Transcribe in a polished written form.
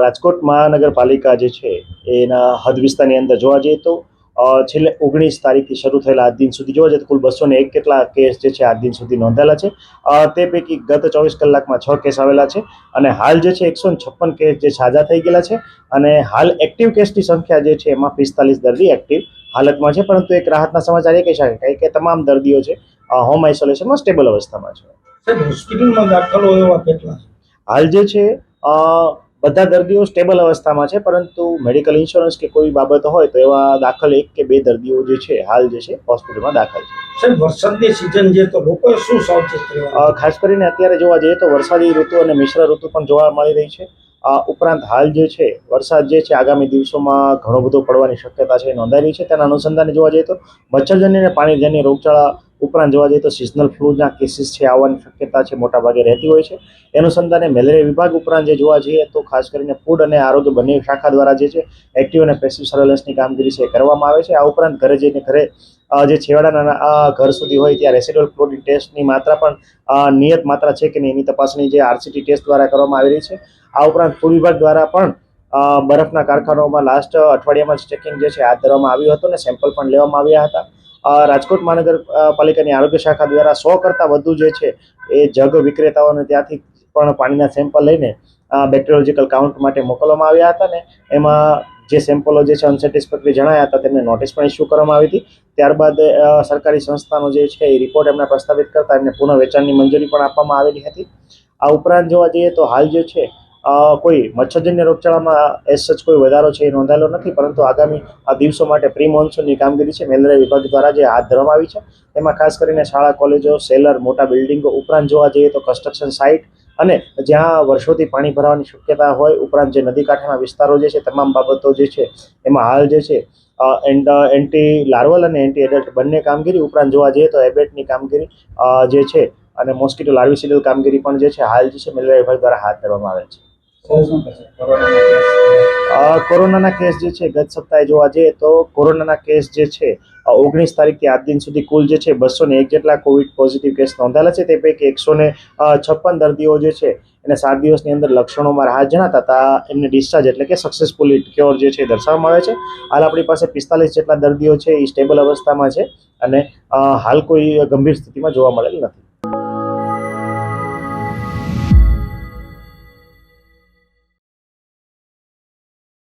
રાજકોટ મહાનગરપાલિકા જે છે એના હદ વિસ્તારની અંદર જોવા જઈએ તો છેલ્લે 19 તારીખથી શરૂ થયેલા આજ દિન સુધી જોવા જઈએ તો કુલ 201 કેટલા કેસ જે છે આજ દિન સુધી નોંધાયેલા છે. તે પૈકી ગત 24 કલાકમાં 6 કેસ આવેલા છે અને હાલ જે છે 156 કેસ જે સાજા થઈ ગયેલા છે અને હાલ એક્ટિવ કેસની સંખ્યા જે છે એમાં 45 દર્દી એક્ટિવ હાલતમાં છે. પરંતુ એક રાહતના સમાચાર એ કહી શકાય કે તમામ દર્દીઓ છે હોમ આઇસોલેશનમાં સ્ટેબલ અવસ્થામાં છે. હોસ્પિટલમાં દાખલ હોય એવા કેટલા હાલ જે છે બધા દર્દીઓ સ્ટેબલ અવસ્થામાં છે, પરંતુ મેડિકલ ઇન્સ્યોરન્સ કે કોઈ બાબત હોય તો એવા દાખલ 1 કે 2 દર્દીઓ જે છે હાલ જે છે હોસ્પિટલમાં દાખલ છે. સાહેબ, વરસાદની સિઝન છે તો લોકોએ શું સાવચેત રહેવું? ખાસ કરીને અત્યારે જોવા જઈએ તો વરસાદી ઋતુ અને મિશ્ર ઋતુ પણ જોવા મળી રહી છે. ઉપરાંત હાલ જે છે વરસાદ જે છે આગામી દિવસોમાં ઘણો બધો પડવાની શક્યતા છે નોંધાઈ રહી છે. તેના અનુસંધાને જોવા જઈએ તો મચ્છરજન્ય અને પાણીજન્ય રોગચાળા ઉપરાંત જોવા જઈએ તો સિઝનલ ફ્લૂના કેસીસ છે આવવાની શક્યતા છે મોટાભાગે રહેતી હોય છે. એ અનુસંધાને મેલેરિયા વિભાગ ઉપરાંત જે જોવા જઈએ તો ખાસ કરીને ફૂડ અને આરોગ્ય બંને શાખા દ્વારા જે છે એક્ટિવ અને પેસિવ સર્વેલન્સની કામગીરી છે કરવામાં આવે છે. આ ઉપરાંત ઘરે જઈને ઘરે જે છેવાડાના ઘર સુધી હોય ત્યાં રેસિડ્યુઅલ ક્લોરીન ટેસ્ટની માત્રા પણ નિયત માત્રા છે કે નહીં એની તપાસણી જે આરસીટી ટેસ્ટ દ્વારા કરવામાં આવી રહી છે. આ ઉપરાંત ફૂડ વિભાગ દ્વારા પણ બરફના કારખાનાઓમાં લાસ્ટ અઠવાડિયામાં ચેકિંગ જે છે હાથ ધરવામાં આવ્યું હતું અને સેમ્પલ પણ લેવામાં આવ્યા હતા. રાજકોટ મહાનગરપાલિકાની આરોગ્ય શાખા દ્વારા 100 કરતાં વધુ જે છે એ જગ વિક્રેતાઓને ત્યાંથી પણ પાણીના સેમ્પલ લઈને બેક્ટેરિયોલોજીકલ કાઉન્ટ માટે મોકલવામાં આવ્યા હતા ને એમાં જે સેમ્પલો જે છે અનસેટિસ્ફેક્ટરી જણાયા હતા તેમને નોટિસ પણ ઇસ્યુ કરવામાં આવી હતી. ત્યારબાદ સરકારી સંસ્થાનો જે છે એ રિપોર્ટ એમને પ્રસ્તાવિત કરતા એમને પુનઃ વેચાણની મંજૂરી પણ આપવામાં આવેલી હતી. આ ઉપરાંત જોવા જઈએ તો હાલ જે છે કોઈ મચ્છરજન્ય રોગચાળામાં એઝ સચ કોઈ વધારો છે એ નોંધાયેલો નથી, પરંતુ આગામી દિવસો માટે પ્રી મોન્સૂનની કામગીરી છે મેલેરિયા વિભાગ દ્વારા જે હાથ ધરવામાં આવી છે તેમાં ખાસ કરીને શાળા કોલેજો સેલર મોટા બિલ્ડિંગો ઉપરાંત જોવા જઈએ તો કન્સ્ટ્રક્શન સાઇટ અને જ્યાં વર્ષોથી પાણી ભરાવાની શક્યતા હોય ઉપરાંત જે નદી કાંઠાના વિસ્તારો જે છે તમામ બાબતો જે છે એમાં હાલ જે છે એન્ટી લાર્વલ અને એન્ટી એડલ્ટ બંને કામગીરી ઉપરાંત જોવા જઈએ તો એબેટની કામગીરી જે છે અને મોસ્કીટો લાર્વિસિડલ કામગીરી પણ જે છે હાલ જે છે મેલેરિયા વિભાગ દ્વારા હાથ ધરવામાં આવે છે. કોરોનાના કેસ જે છે ગત સપ્તાહે જોવા જઈએ તો કોરોનાના કેસ જે છે 19 તારીખથી આજ દિન સુધી કુલ જે છે 201 જેટલા કોવિડ પોઝિટિવ કેસ નોંધાયેલા છે. તે પૈકી 156 દર્દીઓ જે છે એને 7 દિવસની અંદર લક્ષણોમાં રાહત જણાતા હતા એમને ડિસ્ચાર્જ એટલે કે સક્સેસફુલી ક્યોર જે છે દર્શાવવામાં આવે છે. હાલ આપણી પાસે 45 જેટલા દર્દીઓ છે એ સ્ટેબલ અવસ્થામાં છે અને હાલ કોઈ ગંભીર સ્થિતિમાં જોવા મળેલ નથી.